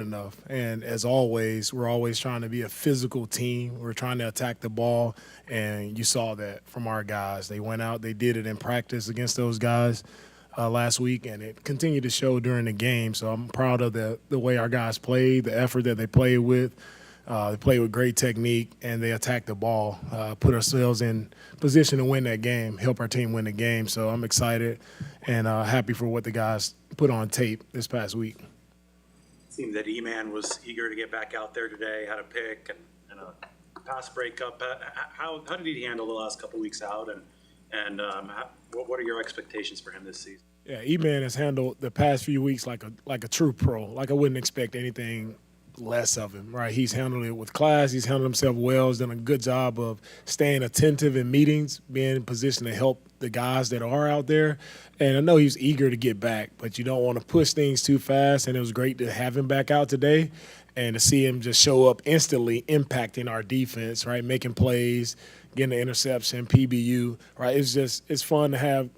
enough. And as always, we're always trying to be a physical team. We're trying to attack the ball, and you saw that from our guys. They went out, they did it in practice against those guys last week, and it continued to show during the game. So I'm proud of the way our guys played, the effort that they played with. They played with great technique, and they attacked the ball, put ourselves in position to win that game, help our team win the game. So I'm excited and happy for what the guys put on tape this past week. Seemed that E-Man was eager to get back out there today, had a pick and a pass breakup. How did he handle the last couple weeks out, and what are your expectations for him this season? Yeah, E-Man has handled the past few weeks like a true pro. Like I wouldn't expect anything less of him, right? He's handled it with class. He's handled himself well. He's done a good job of staying attentive in meetings, being in position to help the guys that are out there. And I know he's eager to get back, but you don't want to push things too fast. And it was great to have him back out today and to see him just show up instantly, impacting our defense, right? Making plays, getting the interception, PBU, right? It's fun to have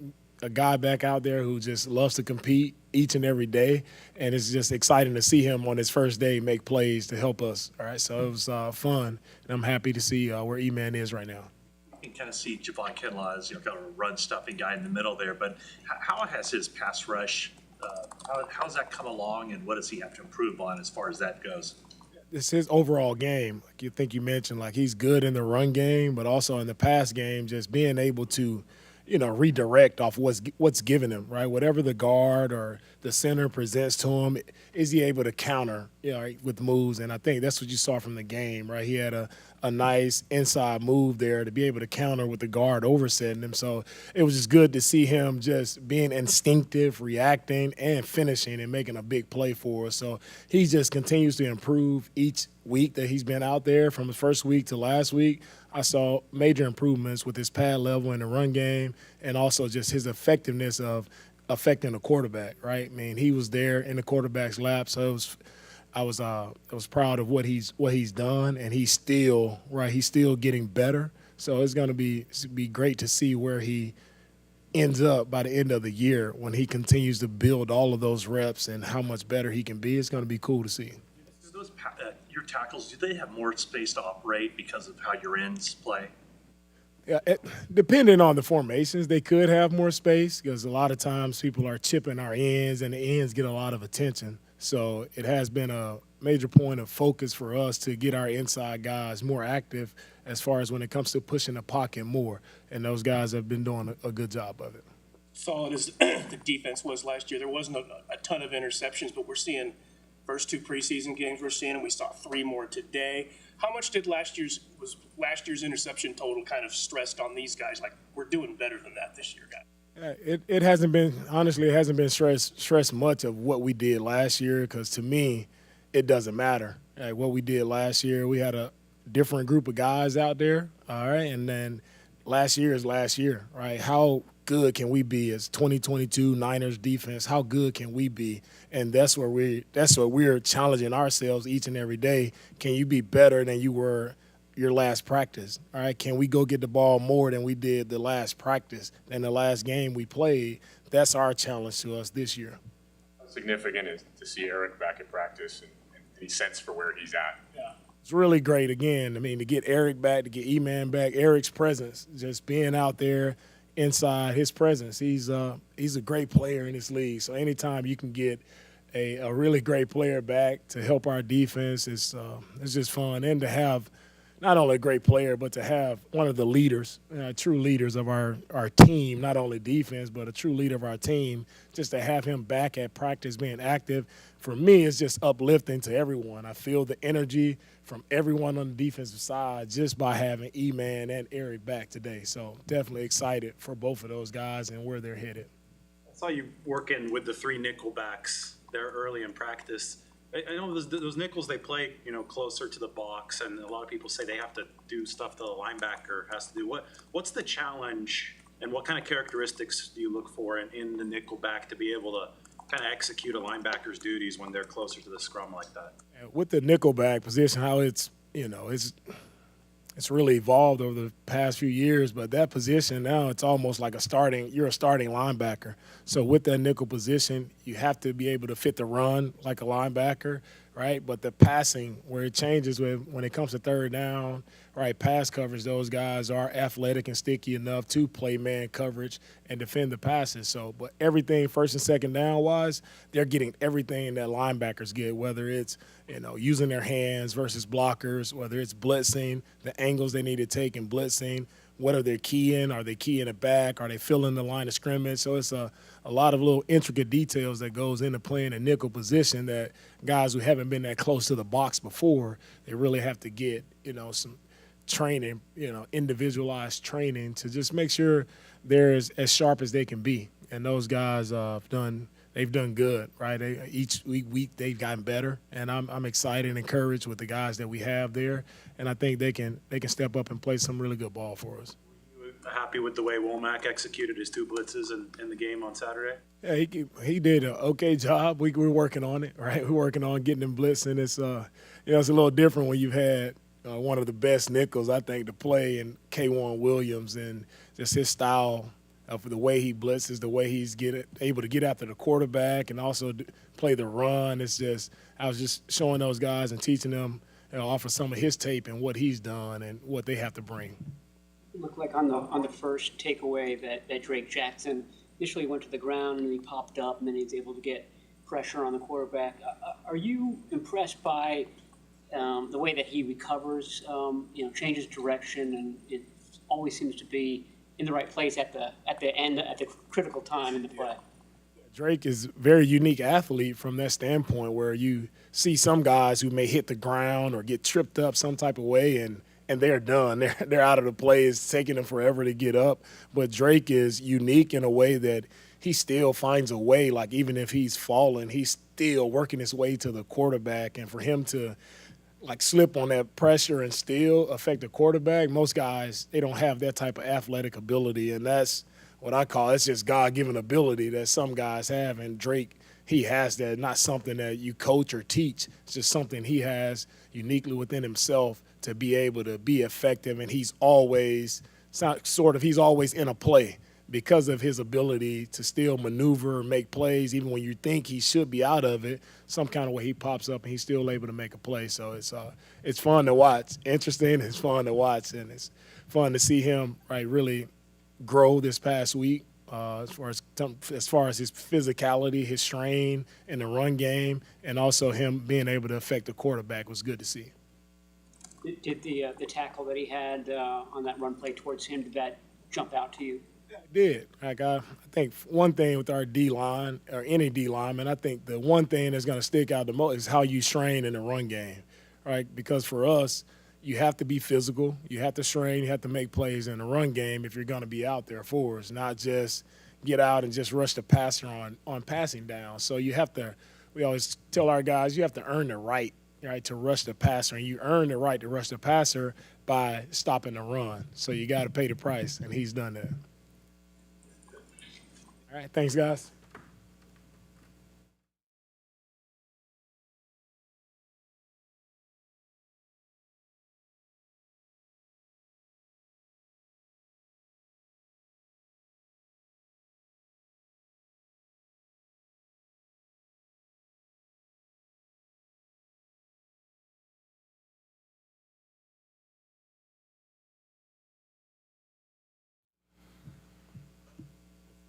a guy back out there who just loves to compete each and every day, and it's just exciting to see him on his first day make plays to help us. All right, so it was fun, and I'm happy to see where E-Man is right now. You can kind of see Javon Kinlaw as kind of a run-stuffing guy in the middle there, but how has his pass rush, how's that come along, and what does he have to improve on as far as that goes? It's his overall game. Like you mentioned, like he's good in the run game, but also in the pass game, just being able to redirect off what's given him, right? Whatever the guard or the center presents to him, is he able to counter, with moves? And I think that's what you saw from the game, right? He had a nice inside move there to be able to counter with the guard oversetting him. So it was just good to see him just being instinctive, reacting, and finishing and making a big play for us. So he just continues to improve each week that he's been out there. From the first week to last week, I saw major improvements with his pad level in the run game and also just his effectiveness of affecting the quarterback, right? I mean, he was there in the quarterback's lap, so I was proud of what he's done, and he's still getting better. So it's going to be great to see where he ends up by the end of the year when he continues to build all of those reps and how much better he can be. It's going to be cool to see. Your tackles, do they have more space to operate because of how your ends play? Yeah, depending on the formations, they could have more space because a lot of times people are chipping our ends and the ends get a lot of attention. So it has been a major point of focus for us to get our inside guys more active as far as when it comes to pushing the pocket more. And those guys have been doing a good job of it. Solid as the defense was last year. There wasn't a ton of interceptions, but we're seeing – first two preseason games we're seeing, and we saw three more today. How much did last year's interception total kind of stressed on these guys? Like, we're doing better than that this year, guys. It hasn't been, honestly, it hasn't been stressed much of what we did last year because to me, it doesn't matter. Like, what we did last year, we had a different group of guys out there, all right, and then last year is last year, right? How good can we be as 2022 Niners defense? How good can we be? And that's what we're challenging ourselves each and every day. Can you be better than you were your last practice? All right, can we go get the ball more than we did the last practice, than the last game we played? That's our challenge to us this year. How significant is to see Eric back at practice and any sense for where he's at? Yeah. It's really great, again, I mean, to get Eric back, to get E-Man back, Eric's presence, just being out there inside, his presence. He's a great player in this league. So anytime you can get a really great player back to help our defense, it's just fun. And to have not only a great player, but to have one of the leaders, true leaders of our team, not only defense, but a true leader of our team, just to have him back at practice being active, for me, it's just uplifting to everyone. I feel the energy from everyone on the defensive side just by having E-Man and Eric back today. So definitely excited for both of those guys and where they're headed. I saw you working with the three Nickelbacks there early in practice. I know those nickels, they play, closer to the box, and a lot of people say they have to do stuff the linebacker has to do. What's the challenge, and what kind of characteristics do you look for in the Nickelback to be able to kind of execute a linebacker's duties when they're closer to the scrum like that? With the Nickelback position, how it's really evolved over the past few years, but that position now, it's almost like you're a starting linebacker. So with that nickel position, you have to be able to fit the run like a linebacker, right? But the passing, where it changes when it comes to third down, right? Pass coverage, those guys are athletic and sticky enough to play man coverage and defend the passes. So, but everything first and second down wise, they're getting everything that linebackers get, whether it's using their hands versus blockers, whether it's blitzing, the angles they need to take in blitzing. What are they keying? Are they keying it back? Are they filling the line of scrimmage? So it's a lot of little intricate details that goes into playing a nickel position that guys who haven't been that close to the box before, they really have to get, some training, individualized training to just make sure they're as sharp as they can be. And those guys they've done good, right? Each week they've gotten better, and I'm excited and encouraged with the guys that we have there, and I think they can step up and play some really good ball for us. Happy with the way Womack executed his 2 blitzes in the game on Saturday? Yeah, he did an okay job. We're working on it, right? We're working on getting them blitzing. It's it's a little different when you've had one of the best nickels, I think, to play in K1 Williams, and just his style of the way he blitzes, the way he's able to get after the quarterback and also play the run. It's just, I was just showing those guys and teaching them, off of some of his tape and what he's done and what they have to bring. It looked like on the first takeaway that Drake Jackson initially went to the ground and then he popped up and then he was able to get pressure on the quarterback. Are you impressed by the way that he recovers, changes direction, and it always seems to be in the right place at the end, at the critical time in the play? Drake is a very unique athlete from that standpoint, where you see some guys who may hit the ground or get tripped up some type of way and they're done. They're out of the play. It's taking them forever to get up. But Drake is unique in a way that he still finds a way, like even if he's falling, he's still working his way to the quarterback. And for him to slip on that pressure and still affect the quarterback, most guys, they don't have that type of athletic ability. And that's what I call, it's just God-given ability that some guys have. And Drake, he has that, not something that you coach or teach. It's just something he has uniquely within himself to be able to be effective. And he's always he's always in a play because of his ability to still maneuver and make plays. Even when you think he should be out of it, some kind of way he pops up and he's still able to make a play. So it's fun to watch. Interesting, it's fun to watch, and it's fun to see him really grow this past week as far as his physicality, his strain in the run game, and also him being able to affect the quarterback was good to see. Did the tackle that he had on that run play towards him, did that jump out to you? It did. I think one thing with our D-line, or any D-lineman, I think the one thing that's going to stick out the most is how you strain in the run game, right? Because for us, you have to be physical, you have to strain, you have to make plays in the run game if you're going to be out there for us, not just get out and just rush the passer on passing down. So you have to, we always tell our guys, you have to earn the right to rush the passer, and you earn the right to rush the passer by stopping the run. So you got to pay the price, and he's done that. All right, thanks, guys.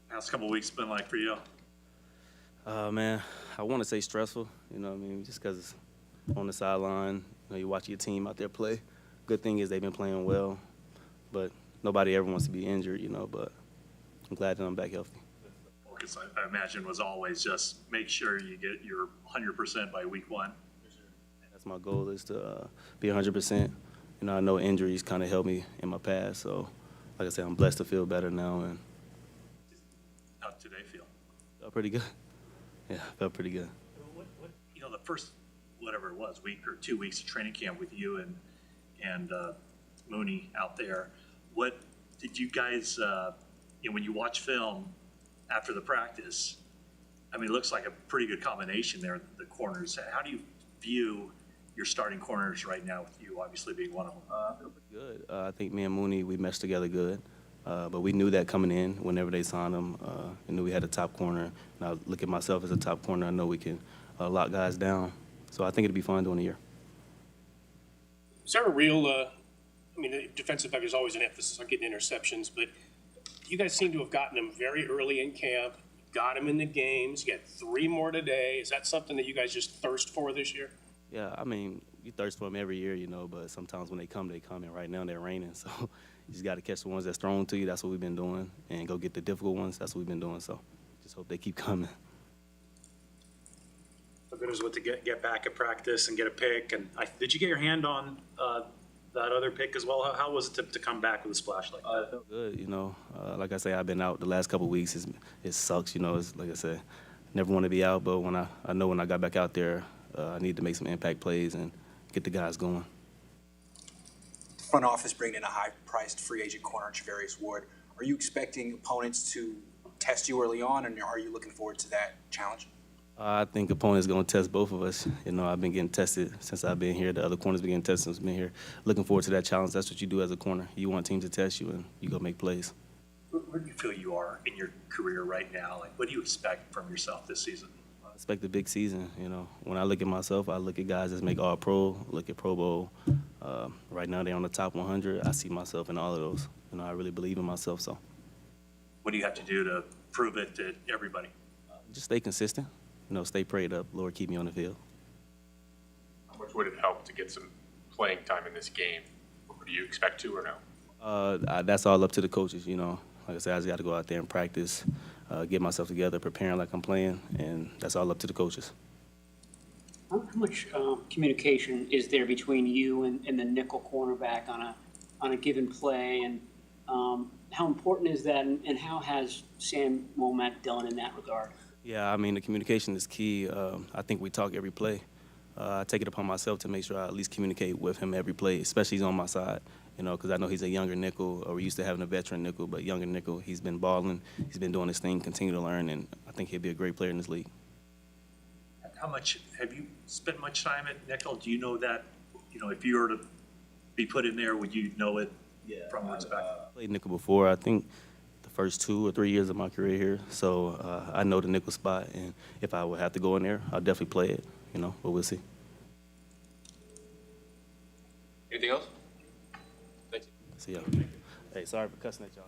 How's a couple of weeks been like for you? Man, I want to say stressful, just because on the sideline, you watch your team out there play. Good thing is they've been playing well, but nobody ever wants to be injured, but I'm glad that I'm back healthy. The focus, I imagine, was always just make sure you get your 100% by week 1. That's my goal, is to be 100%. I know injuries kind of helped me in my past, so like I said, I'm blessed to feel better now. And how did today feel? felt pretty good. Yeah, felt pretty good. The first, whatever it was, week or 2 weeks of training camp with you and Mooney out there, what did you guys, when you watch film after the practice, it looks like a pretty good combination there, the corners. How do you view your starting corners right now, with you obviously being one of them? Good. I think me and Mooney, we meshed together good. But we knew that coming in whenever they signed him. I knew we had a top corner. And I look at myself as a top corner. I know we can lock guys down. So I think it'll be fun during the year. Is there a real, I mean, the defensive back is always an emphasis on getting interceptions, but you guys seem to have gotten them very early in camp, got them in the games, you got 3 more today. Is that something that you guys just thirst for this year? Yeah, I mean, you thirst for them every year, you know, but sometimes when they come, and right now they're raining. So you just got to catch the ones that's thrown to you. That's what we've been doing. And go get the difficult ones. That's what we've been doing. So just hope they keep coming. How good is it to get back at practice and get a pick? And did you get your hand on that other pick as well? How was it to come back with a splash like that? It felt good, you know. Like I say, I've been out the last couple of weeks. It sucks, you know. It's, like I said, never want to be out, but when I know when I got back out there, I need to make some impact plays and get the guys going. Front office bringing in a high-priced free agent corner, Javarius Ward. Are you expecting opponents to test you early on, and are you looking forward to that challenge? I think opponents going to test both of us. You know, I've been getting tested since I've been here. The other corners been getting tested since I've been here. Looking forward to that challenge. That's what you do as a corner. You want teams to test you, and you go make plays. Where do you feel you are in your career right now? Like, what do you expect from yourself this season? I expect a big season. You know, when I look at myself, I look at guys that make All Pro, look at Pro Bowl. Right now, they're on the top 100. I see myself in all of those. You know, I really believe in myself. So, What do you have to do to prove it to everybody? just stay consistent. You know, stay prayed up. Lord, keep me on the field. How much would it help to get some playing time in this game? Do you expect to or no? That's all up to the coaches. You know, like I said, I just got to go out there and practice, get myself together, preparing like I'm playing, and that's all up to the coaches. How much communication is there between you and the nickel cornerback on a given play, and how important is that, and how has Sam Womack done in that regard? Yeah, I mean, the communication is key. I think we talk every play. I take it upon myself to make sure I at least communicate with him every play, especially he's on my side, you know, because I know he's a younger nickel, or we're used to having a veteran nickel, but younger nickel. He's been balling. He's been doing his thing, continue to learn, and I think he'll be a great player in this league. How much have you spent much time at nickel? Do you know that, you know, if you were to be put in there, would you know it from what's back? I played nickel before, I think the first 2 or 3 years of my career here, so I know the nickel spot, and if I would have to go in there, I'll definitely play it, you know, but we'll see. Anything else? Thank you. See y'all. Hey, sorry for cussing at y'all.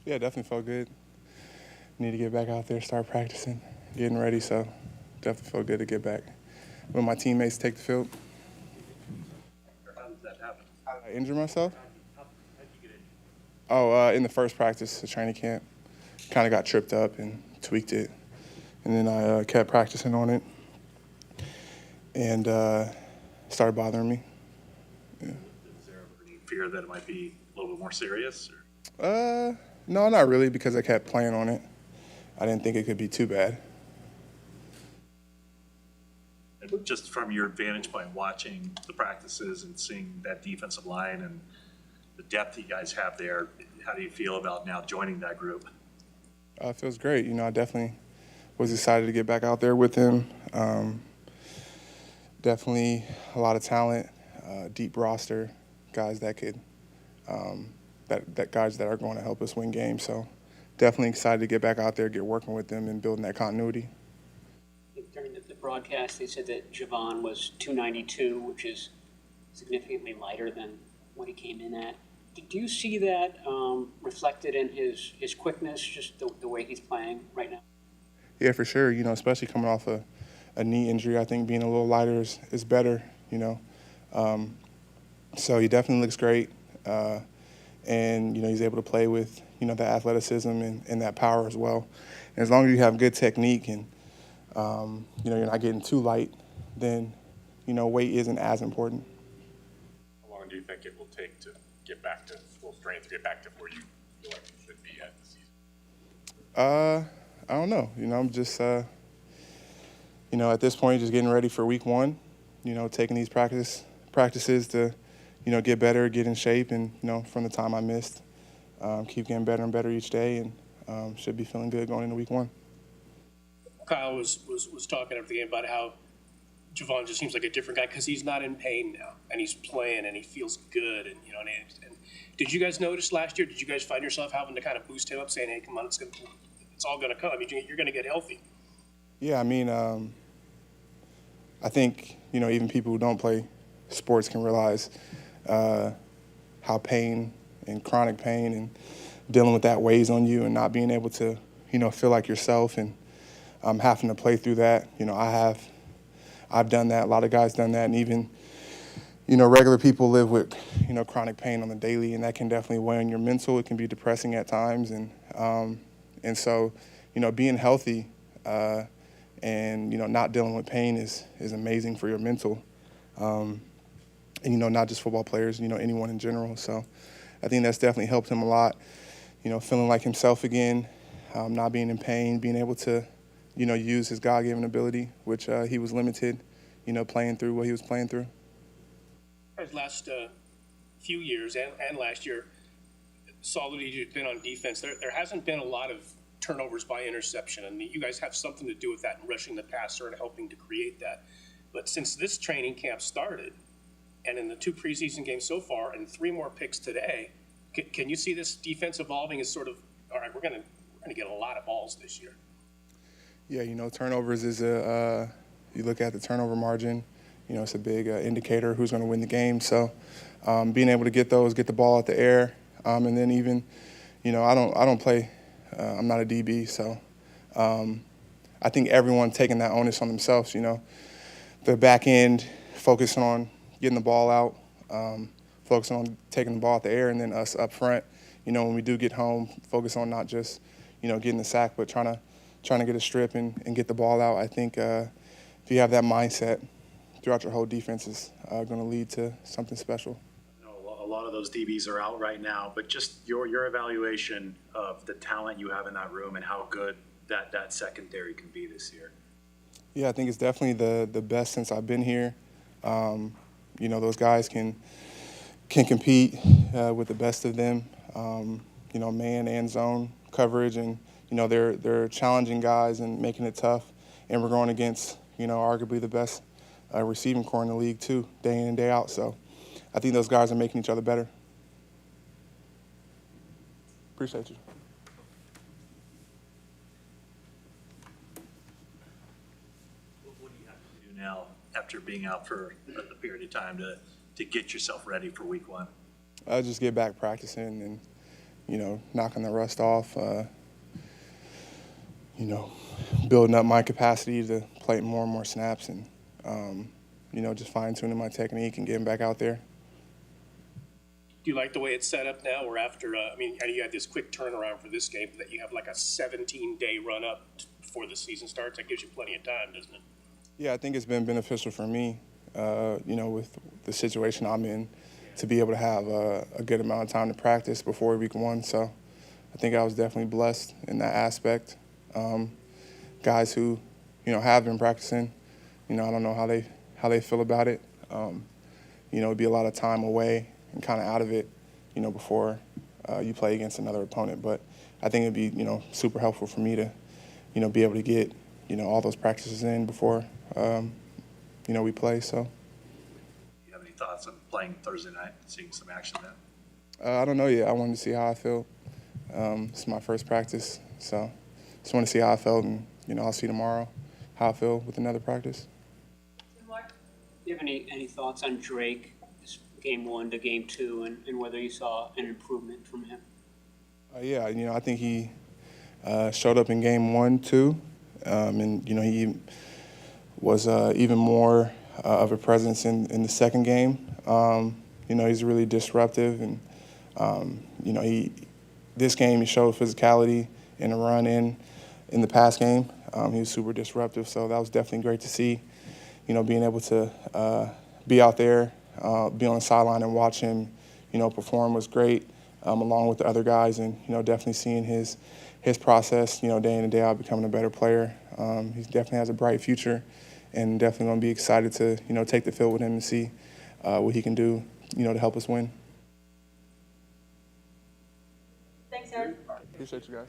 Yeah, definitely felt good. Need to get back out there, start practicing, getting ready. So definitely felt good to get back. When my teammates take the field. How did that happen? I injured myself. How did you get injured? In the first practice, the training camp, kind of got tripped up and tweaked it. And then I kept practicing on it and started bothering me. Yeah. Is there any fear that it might be a little bit more serious? Or? No, not really, because I kept playing on it. I didn't think it could be too bad. And just from your vantage point, watching the practices and seeing that defensive line and the depth you guys have there, how do you feel about now joining that group? It feels great. I definitely was excited to get back out there with him. Definitely a lot of talent, deep roster, guys that could guys that are going to help us win games. So definitely excited to get back out there, get working with them, and building that continuity. During the broadcast, they said that Javon was 292, which is significantly lighter than what he came in at. Do you see that reflected in his quickness, just the way he's playing right now? Yeah, for sure. Especially coming off a knee injury, I think being a little lighter is better, So he definitely looks great. And, he's able to play with, the athleticism and that power as well. And as long as you have good technique and, you're not getting too light, then, weight isn't as important. How long do you think it will take to get back to full strength, to get back to where you feel like you should be at the season? I don't know. I'm just, at this point, just getting ready for week 1, taking these practices to, get better, get in shape, and, from the time I missed, keep getting better and better each day, and should be feeling good going into week 1. Kyle was talking after the game about how Javon just seems like a different guy because he's not in pain now and he's playing and he feels good, and and did you guys notice last year? Did you guys find yourself having to kind of boost him up, saying, "Hey, come on, it's all going to come. I mean, you're going to get healthy." Yeah, I think even people who don't play sports can realize how pain and chronic pain and dealing with that weighs on you, and not being able to feel like yourself, and having to play through that. I've done that. A lot of guys done that, and even regular people live with chronic pain on the daily, and that can definitely weigh on your mental. It can be depressing at times, and so being healthy and not dealing with pain is amazing for your mental, and not just football players, anyone in general. So I think that's definitely helped him a lot. Feeling like himself again, not being in pain, being able to use his God-given ability, which he was limited, playing through what he was playing through. His last few years and last year, solid you've been on defense. There hasn't been a lot of turnovers by interception, and you guys have something to do with that in rushing the passer and helping to create that. But since this training camp started, and in the 2 preseason games so far, and 3 more picks today, can you see this defense evolving as sort of, all right, we're going to get a lot of balls this year? Yeah, turnovers is you look at the turnover margin, it's a big indicator who's going to win the game. So being able to get the ball out the air, and then even, I don't play, I'm not a DB, so I think everyone taking that onus on themselves, the back end, focusing on getting the ball out, focusing on taking the ball out the air, and then us up front, when we do get home, focus on not just, getting the sack, but trying to get a strip and get the ball out. I think if you have that mindset throughout your whole defense, is going to lead to something special. A lot of those DBs are out right now, but just your evaluation of the talent you have in that room and how good that secondary can be this year. Yeah, I think it's definitely the best since I've been here. Those guys can compete with the best of them. Man and zone coverage, and they're challenging guys and making it tough. And we're going against arguably the best receiving core in the league too, day in and day out. So I think those guys are making each other better. Appreciate you. What do you have to do now after being out for a period of time to get yourself ready for week 1? Just get back practicing and knocking the rust off, building up my capacity to play more and more snaps and, just fine-tuning my technique and getting back out there. Do you like the way it's set up now, or after, I know you had this quick turnaround for this game, that you have like a 17-day run-up before the season starts? That gives you plenty of time, doesn't it? Yeah, I think it's been beneficial for me, with the situation I'm in, to be able to have a good amount of time to practice before week 1. So I think I was definitely blessed in that aspect. Guys who, have been practicing, I don't know how they feel about it. It'd be a lot of time away and kind of out of it, before you play against another opponent. But I think it'd be, super helpful for me to, be able to get, all those practices in before, we play. So. Do you have any thoughts on playing Thursday night, seeing some action then? I don't know yet. I wanted to see how I feel. It's my first practice, so just want to see how I felt, and I'll see tomorrow how I feel with another practice. Do you have any thoughts on Drake, game 1 to game 2, and whether you saw an improvement from him? Yeah, I think he showed up in game 1 too, and he was even more of a presence in the second game. He's really disruptive, and this game he showed physicality in the run in the pass game. He was super disruptive, so that was definitely great to see. Being able to be out there, be on the sideline and watch him, perform was great, along with the other guys, and definitely seeing his process, day in and day out, becoming a better player. He definitely has a bright future, and definitely going to be excited to take the field with him and see what he can do, to help us win. Thanks, Aaron. Appreciate you guys.